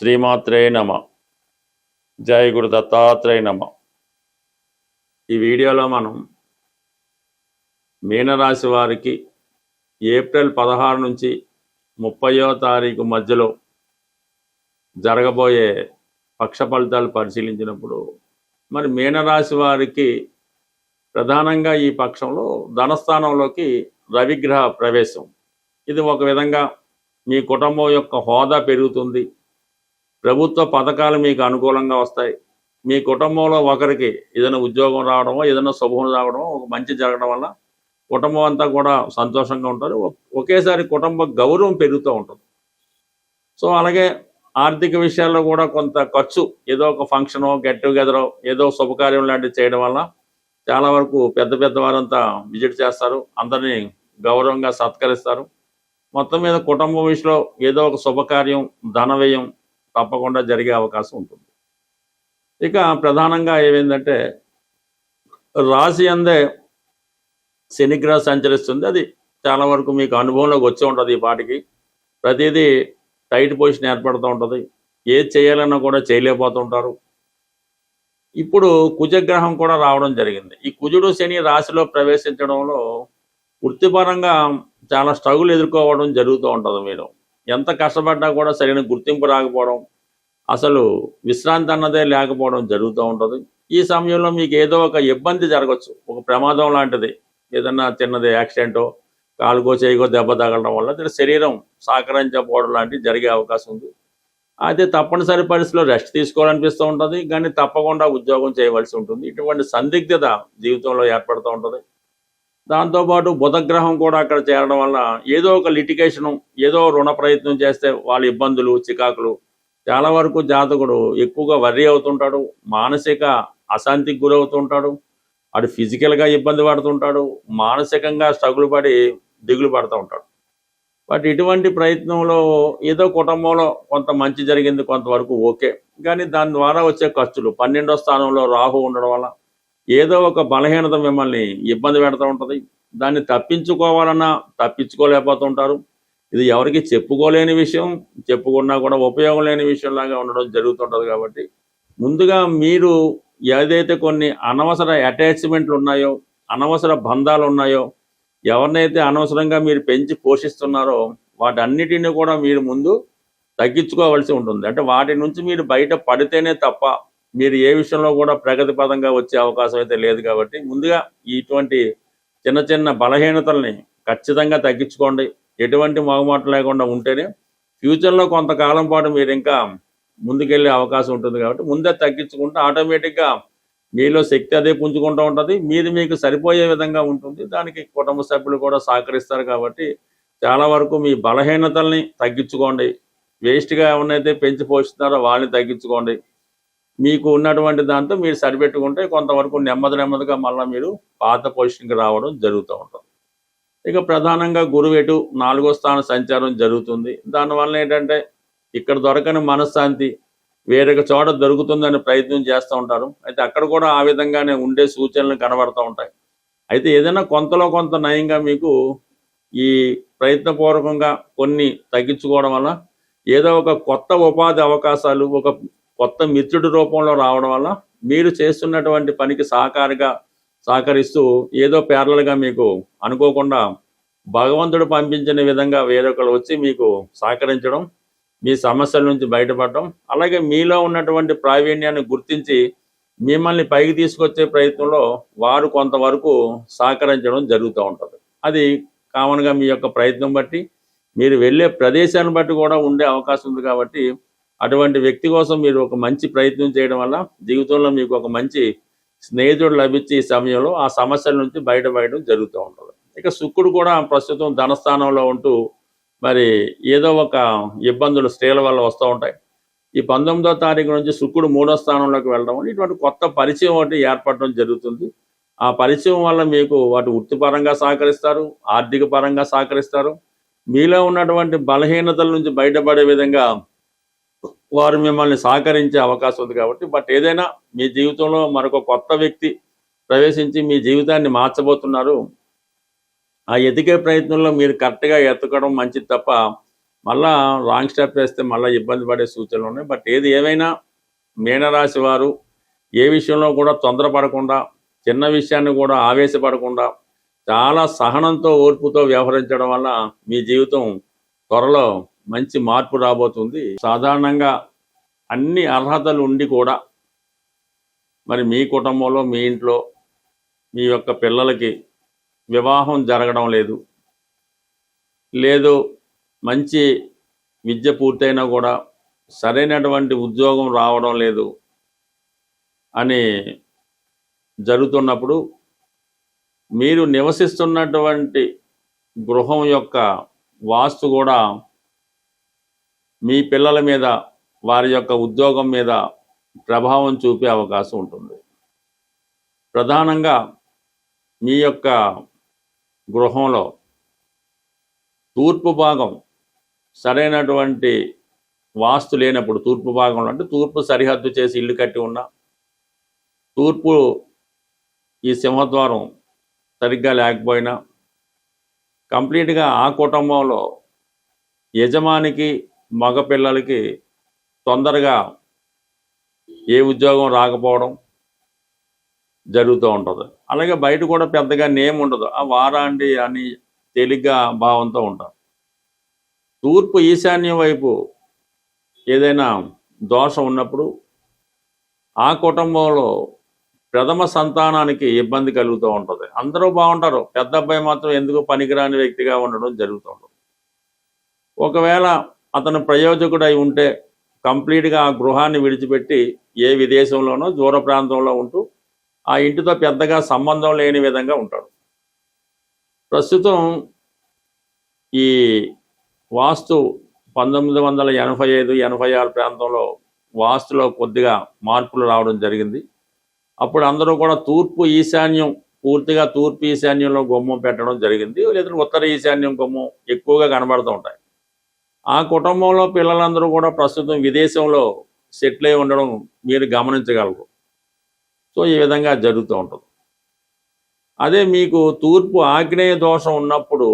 శ్రీమాత్రే నమ. జై గురు దత్తాత్రేయ నమ. ఈ వీడియోలో మనం మీనరాశి వారికి ఏప్రిల్ 16 నుంచి 30వ తారీఖు మధ్యలో జరగబోయే పక్ష ఫలితాలు పరిశీలించినప్పుడు మరి మీనరాశి వారికి ప్రధానంగా ఈ పక్షంలో ధనస్థానంలోకి రవిగ్రహ ప్రవేశం. ఇది ఒక విధంగా మీ కుటుంబం యొక్క హోదా పెరుగుతుంది, ప్రభుత్వ పథకాలు మీకు అనుకూలంగా వస్తాయి, మీ కుటుంబంలో ఒకరికి ఏదైనా ఉద్యోగం రావడమో ఏదైనా శుభం రావడమో ఒక మంచి జరగడం వల్ల కుటుంబం అంతా కూడా సంతోషంగా ఉంటారు. ఒకేసారి కుటుంబ గౌరవం పెరుగుతూ ఉంటుంది. సో అలాగే ఆర్థిక విషయాల్లో కూడా కొంత ఖర్చు, ఏదో ఒక ఫంక్షనో గెట్ టుగెదరో ఏదో శుభకార్యం లాంటివి చేయడం వల్ల చాలా వరకు పెద్ద వారంతా విజిట్ చేస్తారు, అందరినీ గౌరవంగా సత్కరిస్తారు. మొత్తం మీద కుటుంబం విషయంలో ఏదో ఒక శుభకార్యం, ధన వ్యయం తప్పకుండా జరిగే అవకాశం ఉంటుంది. ఇక ప్రధానంగా ఏమైందంటే రాశి అందే శనిగ్రహం సంచరిస్తుంది. అది చాలా వరకు మీకు అనుభవంలోకి వచ్చి ఉంటుంది. ఈ పాటికి ప్రతిదీ టైట్ పొజిషన్ ఏర్పడుతూ ఉంటుంది, ఏది చేయాలన్నా కూడా చేయలేకపోతుంటారు. ఇప్పుడు కుజగ్రహం కూడా రావడం జరిగింది. ఈ కుజుడు శని రాశిలో ప్రవేశించడంలో వృత్తిపరంగా చాలా స్ట్రగుల్ ఎదుర్కోవడం జరుగుతూ ఉంటుంది. మీరు ఎంత కష్టపడ్డా కూడా సరైన గుర్తింపు రాకపోవడం, అసలు విశ్రాంతి అన్నదే లేకపోవడం జరుగుతూ ఉంటుంది. ఈ సమయంలో మీకు ఏదో ఒక ఇబ్బంది జరగచ్చు, ఒక ప్రమాదం లాంటిది, ఏదన్నా చిన్నది యాక్సిడెంటో, కాలుకో చేయకో దెబ్బ తగలడం వల్ల శరీరం సహకరించకపోవడం లాంటివి జరిగే అవకాశం ఉంది. అయితే తప్పనిసరి పరిస్థితిలో రెస్ట్ తీసుకోవాలనిపిస్తూ ఉంటుంది, కానీ తప్పకుండా ఉద్యోగం చేయవలసి ఉంటుంది. ఇటువంటి సందిగ్ధత జీవితంలో ఏర్పడుతూ ఉంటుంది. దాంతోపాటు బుధగ్రహం కూడా అక్కడ చేరడం వల్ల ఏదో ఒక లిటిగేషను, ఏదో రుణ ప్రయత్నం చేస్తే వాళ్ళ ఇబ్బందులు, చికాకులు, చాలా వరకు జాతకుడు ఎక్కువగా వర్రీ అవుతుంటాడు, మానసిక అశాంతికి గురవుతుంటాడు, అటు ఫిజికల్గా ఇబ్బంది పడుతుంటాడు, మానసికంగా స్ట్రగుల్ పడి దిగులు పడుతూ ఉంటాడు. బట్ ఇటువంటి ప్రయత్నంలో ఏదో కుటుంబంలో కొంత మంచి జరిగింది, కొంతవరకు ఓకే, కానీ దాని ద్వారా వచ్చే ఖర్చులు, 12వ స్థానంలో రాహు ఉండడం వల్ల ఏదో ఒక బలహీనత మిమ్మల్ని ఇబ్బంది పెడుతూ ఉంటుంది. దాన్ని తప్పించుకోవాలన్నా తప్పించుకోలేకపోతుంటారు. ఇది ఎవరికి చెప్పుకోలేని విషయం, చెప్పుకున్నా కూడా ఉపయోగం లేని విషయంలాగా ఉండడం జరుగుతుంటుంది. కాబట్టి ముందుగా మీరు ఏదైతే కొన్ని అనవసర అటాచ్మెంట్లు ఉన్నాయో, అనవసర బంధాలు ఉన్నాయో, ఎవరినైతే అనవసరంగా మీరు పెంచి పోషిస్తున్నారో వాటన్నిటిని కూడా మీరు ముందు తగ్గించుకోవాల్సి ఉంటుంది. అంటే వాటి నుంచి మీరు బయట పడితేనే తప్ప మీరు ఏ విషయంలో కూడా ప్రగతి పదంగా వచ్చే అవకాశం అయితే లేదు. కాబట్టి ముందుగా ఇటువంటి చిన్న బలహీనతల్ని ఖచ్చితంగా తగ్గించుకోండి. ఎటువంటి మొగమాటం లేకుండా ఉంటేనే ఫ్యూచర్లో కొంతకాలం పాటు మీరు ఇంకా ముందుకెళ్ళే అవకాశం ఉంటుంది. కాబట్టి ముందే తగ్గించుకుంటే ఆటోమేటిక్గా మీలో శక్తి అదే పుంజుకుంటూ ఉంటుంది, మీది మీకు సరిపోయే విధంగా ఉంటుంది. దానికి కుటుంబ సభ్యులు కూడా సహకరిస్తారు. కాబట్టి చాలా వరకు మీ బలహీనతల్ని తగ్గించుకోండి. వేస్ట్గా ఎవరినైతే పెంచి పోషిస్తున్నారో వాళ్ళని తగ్గించుకోండి. మీకు ఉన్నటువంటి దాంతో మీరు సరిపెట్టుకుంటే కొంతవరకు నెమ్మదిగా మళ్ళీ మీరు పాత పొజిషన్కి రావడం జరుగుతూ ఉంటుంది. ఇక ప్రధానంగా గురువు ఎటు 4వ స్థాన సంచారం జరుగుతుంది. దానివల్ల ఏంటంటే ఇక్కడ దొరకని మనశ్శాంతి వేరొక చోట దొరుకుతుందని ప్రయత్నం చేస్తూ ఉంటారు. అయితే అక్కడ కూడా ఆ విధంగానే ఉండే సూచనలు కనబడుతూ ఉంటాయి. అయితే ఏదైనా కొంతలో కొంత నయంగా మీకు ఈ ప్రయత్నపూర్వకంగా కొన్ని తగ్గించుకోవడం వల్ల ఏదో ఒక కొత్త ఉపాధి అవకాశాలు, ఒక కొత్త మిత్రుడి రూపంలో రావడం వల్ల మీరు చేస్తున్నటువంటి పనికి సహకరిస్తూ ఏదో ప్యారలల్గా మీకు అనుకోకుండా భగవంతుడు పంపించిన విధంగా వేరొకరు వచ్చి మీకు సహకరించడం, మీ సమస్యల నుంచి బయటపడడం, అలాగే మీలో ఉన్నటువంటి ప్రావీణ్యాన్ని గుర్తించి మిమ్మల్ని పైకి తీసుకొచ్చే ప్రయత్నంలో వారు కొంతవరకు సహకరించడం జరుగుతూ ఉంటుంది. అది కామన్గా మీ యొక్క ప్రయత్నం బట్టి, మీరు వెళ్ళే ప్రదేశాన్ని బట్టి కూడా ఉండే అవకాశం ఉంది. కాబట్టి అటువంటి వ్యక్తి కోసం మీరు ఒక మంచి ప్రయత్నం చేయడం వల్ల జీవితంలో మీకు ఒక మంచి స్నేహితుడు లభించి ఈ సమయంలో ఆ సమస్యల నుంచి బయటపడడం జరుగుతూ ఉంటుంది. ఇక శుక్రుడు కూడా ప్రస్తుతం ధనస్థానంలో ఉంటూ మరి ఏదో ఒక ఇబ్బందులు స్త్రీల వల్ల వస్తూ ఉంటాయి. ఈ 19వ తారీఖు నుంచి శుక్రుడు 3వ స్థానంలోకి వెళ్ళడం వల్ల ఇటువంటి కొత్త పరిచయం ఒకటి ఏర్పడడం జరుగుతుంది. ఆ పరిచయం వల్ల మీకు వాటి వృత్తిపరంగా సహకరిస్తారు, ఆర్థిక పరంగా సహకరిస్తారు. మీలో ఉన్నటువంటి బలహీనతల నుంచి బయటపడే విధంగా వారు మిమ్మల్ని సహకరించే అవకాశం ఉంది. కాబట్టి బట్ ఏదైనా మీ జీవితంలో మరొక కొత్త వ్యక్తి ప్రవేశించి మీ జీవితాన్ని మార్చబోతున్నారు. ఆ ఎదిగే ప్రయత్నంలో మీరు కరెక్ట్గా ఎత్తకడం మంచిది తప్ప మళ్ళా రాంగ్ స్టెప్ వేస్తే మళ్ళీ ఇబ్బంది పడే సూచనలు ఉన్నాయి. బట్ ఏది ఏమైనా మీనరాశి వారు ఏ విషయంలో కూడా తొందరపడకుండా, చిన్న విషయాన్ని కూడా ఆవేశపడకుండా చాలా సహనంతో ఓర్పుతో వ్యవహరించడం వల్ల మీ జీవితం త్వరలో మంచి మార్పు రాబోతుంది. సాధారణంగా అన్ని అర్హతలు ఉండి కూడా మరి మీ కుటుంబంలో మీ ఇంట్లో మీ యొక్క పిల్లలకి వివాహం జరగడం లేదు, లేదు మంచి విద్య పూర్తయినా కూడా సరైనటువంటి ఉద్యోగం రావడం లేదు అని జరుగుతున్నప్పుడు మీరు నివసిస్తున్నటువంటి గృహం యొక్క వాస్తు కూడా మీ పిల్లల మీద, వారి యొక్క ఉద్యోగం మీద ప్రభావం చూపే అవకాశం ఉంటుంది. ప్రధానంగా మీ యొక్క గృహంలో తూర్పు భాగం సరైనటువంటి వాస్తు లేనప్పుడు, తూర్పు భాగంలో అంటే తూర్పు సరిహద్దు చేసి ఇల్లు కట్టి ఉన్న తూర్పు ఈ సింహద్వారం సరిగ్గా లేకపోయినా కంప్లీట్గా ఆ కుటుంబంలో యజమానికి మగపిల్లలకి తొందరగా ఏ ఉద్యోగం రాకపోవడం జరుగుతూ ఉంటుంది. అలాగే బయట కూడా పెద్దగా నేమ్ ఉండదు, ఆ వారాండి అని తేలిగ్గా భావంతో ఉంటారు. తూర్పు ఈశాన్యం వైపు ఏదైనా దోషం ఉన్నప్పుడు ఆ కుటుంబంలో ప్రథమ సంతానానికి ఇబ్బంది కలుగుతూ ఉంటుంది. అందరూ బాగుంటారు, పెద్ద అబ్బాయి మాత్రం ఎందుకు పనికిరాని వ్యక్తిగా ఉండడం జరుగుతూ ఉంటుంది. ఒకవేళ అతను ప్రయోజకుడై ఉంటే కంప్లీట్గా ఆ గృహాన్ని విడిచిపెట్టి ఏ విదేశంలోనో దూర ప్రాంతంలో ఉంటూ ఆ ఇంటితో పెద్దగా సంబంధం లేని విధంగా ఉంటాడు. ప్రస్తుతం ఈ వాస్తు 1985-86 ప్రాంతంలో వాస్తులో కొద్దిగా మార్పులు రావడం జరిగింది. అప్పుడు అందరూ కూడా తూర్పు ఈశాన్యం, పూర్తిగా తూర్పు ఈశాన్యంలో గుమ్మం పెట్టడం జరిగింది, లేదా ఉత్తర ఈశాన్యం గుమ్మం ఎక్కువగా కనబడుతూ ఉంటాయి. ఆ కుటుంబంలో పిల్లలందరూ కూడా ప్రస్తుతం విదేశంలో సెటిల్ అయి ఉండడం మీరు గమనించగలరు. సో ఈ విధంగా జరుగుతూ ఉంటుంది. అదే మీకు తూర్పు ఆగ్నేయ దోషం ఉన్నప్పుడు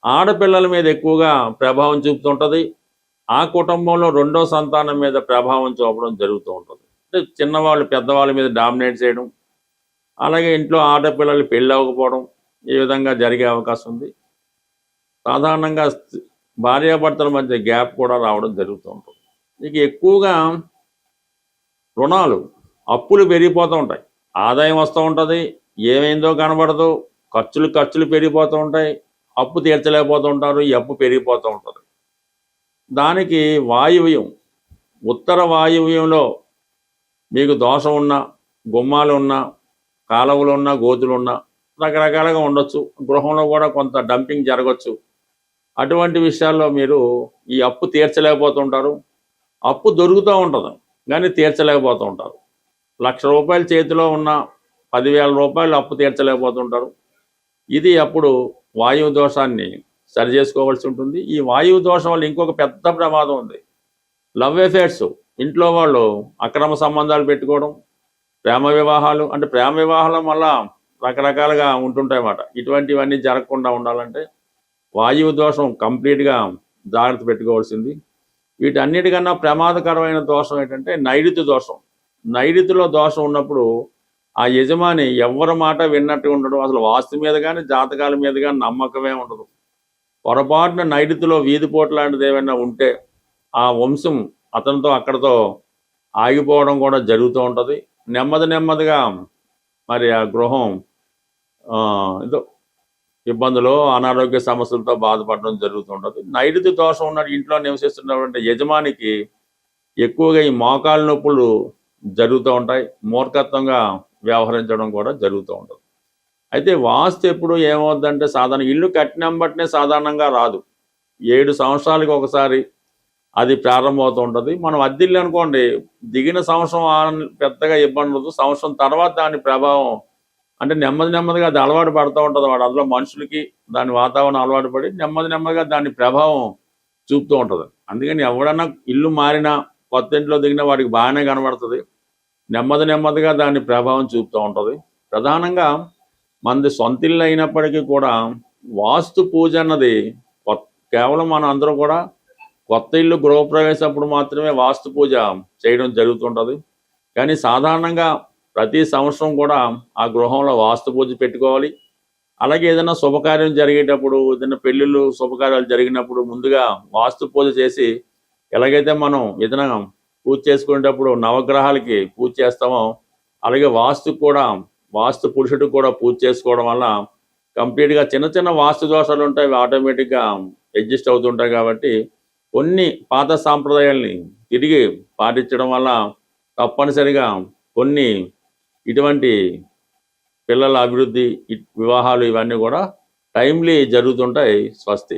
ఆడపిల్లల మీద ఎక్కువగా ప్రభావం చూపుతుంటుంది. ఆ కుటుంబంలో రెండో సంతానం మీద ప్రభావం చూపడం జరుగుతూ ఉంటుంది. అంటే చిన్నవాళ్ళు పెద్దవాళ్ళ మీద డామినేట్ చేయడం, అలాగే ఇంట్లో ఆడపిల్లలు పెళ్ళి అవ్వకపోవడం, ఈ విధంగా జరిగే అవకాశం ఉంది. సాధారణంగా భార్యాభర్తల మధ్య గ్యాప్ కూడా రావడం జరుగుతూ ఉంటుంది. ఇక ఎక్కువగా రుణాలు, అప్పులు పెరిగిపోతూ ఉంటాయి. ఆదాయం వస్తూ ఉంటుంది, ఏమైందో కనబడదు, ఖర్చులు పెరిగిపోతూ ఉంటాయి, అప్పు తీర్చలేకపోతూ ఉంటారు, ఈ అప్పు పెరిగిపోతూ ఉంటుంది. దానికి వాయువ్యం, ఉత్తర వాయువ్యంలో మీకు దోషం ఉన్నా, గుమ్మాలు ఉన్నా, కాలువలు ఉన్నా, గోతులు ఉన్నా రకరకాలుగా ఉండొచ్చు. గృహంలో కూడా కొంత డంపింగ్ జరగచ్చు. అటువంటి విషయాల్లో మీరు ఈ అప్పు తీర్చలేకపోతుంటారు. అప్పు దొరుకుతూ ఉంటుంది కానీ తీర్చలేకపోతూ ఉంటారు. ₹1,00,000 చేతిలో ఉన్న ₹10,000 అప్పు తీర్చలేకపోతుంటారు. ఇది అప్పుడు వాయువు దోషాన్ని సరి చేసుకోవాల్సి ఉంటుంది. ఈ వాయువు దోషం వల్ల ఇంకొక పెద్ద ప్రమాదం ఉంది, లవ్ అఫేర్స్. ఇంట్లో వాళ్ళు అక్రమ సంబంధాలు పెట్టుకోవడం, ప్రేమ వివాహాలు. అంటే ప్రేమ వివాహాల వల్ల రకరకాలుగా ఉంటుంటాయి అన్నమాట. ఇటువంటివన్నీ జరగకుండా ఉండాలంటే వాయువు దోషం కంప్లీట్గా జాగ్రత్త పెట్టుకోవాల్సింది. వీటన్నిటికన్నా ప్రమాదకరమైన దోషం ఏంటంటే నైరుతి దోషం. నైరుతిలో దోషం ఉన్నప్పుడు ఆ యజమాని ఎవరి మాట విన్నట్టు ఉండడం, అసలు వాస్తు మీద కానీ జాతకాల మీద కానీ నమ్మకమే ఉండదు. పొరపాటున నైరుతిలో వీధిపోటు లాంటిది ఏమైనా ఉంటే ఆ వంశం అతనితో అక్కడితో ఆగిపోవడం కూడా జరుగుతూ ఉంటుంది. నెమ్మదిగా మరి ఆ గృహం ఏదో ఇబ్బందులు, అనారోగ్య సమస్యలతో బాధపడడం జరుగుతుంటుంది. నైరుతి దోషం ఉన్న ఇంట్లో నివసిస్తున్నటువంటి యజమానికి ఎక్కువగా ఈ మోకాలు నొప్పులు జరుగుతూ ఉంటాయి, మూర్ఖత్వంగా వ్యవహరించడం కూడా జరుగుతూ ఉంటుంది. అయితే వాస్తు ఎప్పుడు ఏమవుద్దంటే సాధారణ ఇల్లు కట్టినంబట్నే సాధారణంగా రాదు. 7 సంవత్సరాలకి ఒకసారి అది ప్రారంభమవుతూ ఉంటుంది. మనం అద్దిల్లు అనుకోండి, దిగిన సంవత్సరం పెద్దగా ఇబ్బంది ఉండదు, సంవత్సరం తర్వాత దాని ప్రభావం అంటే నెమ్మదిగా అది అలవాటు పడుతూ ఉంటుంది. వాడు అందులో మనుషులకి దాని వాతావరణం అలవాటు పడి నెమ్మదిగా దాని ప్రభావం చూపుతూ ఉంటుంది. అందుకని ఎవడన్నా ఇల్లు మారినా కొత్త ఇంట్లో దిగినా వాడికి బాగానే కనబడుతుంది, నెమ్మదిగా దాని ప్రభావం చూపుతూ ఉంటుంది. ప్రధానంగా మనది సొంత ఇల్లు అయినప్పటికీ కూడా వాస్తు పూజ అన్నది కేవలం మనం అందరం కూడా కొత్త ఇల్లు గృహప్రవేశప్పుడు మాత్రమే వాస్తు పూజ చేయడం జరుగుతుంటుంది. కానీ సాధారణంగా ప్రతి సంవత్సరం కూడా ఆ గృహంలో వాస్తు పూజ పెట్టుకోవాలి. అలాగే ఏదైనా శుభకార్యం జరిగేటప్పుడు, ఏదైనా పెళ్ళిళ్ళు శుభకార్యాలు జరిగినప్పుడు ముందుగా వాస్తు పూజ చేసి, ఎలాగైతే మనం ఏదైనా పూజ చేసుకునేటప్పుడు నవగ్రహాలకి పూజ చేస్తామో, అలాగే వాస్తు పురుషుడికి కూడా పూజ చేసుకోవడం వల్ల కంప్లీట్గా చిన్న చిన్న వాస్తు దోషాలు ఉంటాయి, అవి ఆటోమేటిక్గా అడ్జస్ట్ అవుతుంటాయి. కాబట్టి కొన్ని పాత సాంప్రదాయాల్ని తిరిగి పాటించడం వల్ల తప్పనిసరిగా కొన్ని ఇటువంటి పిల్లల అభివృద్ధి, వివాహాలు ఇవన్నీ కూడా టైమ్లీ జరుగుతుంటాయి. స్వస్తి.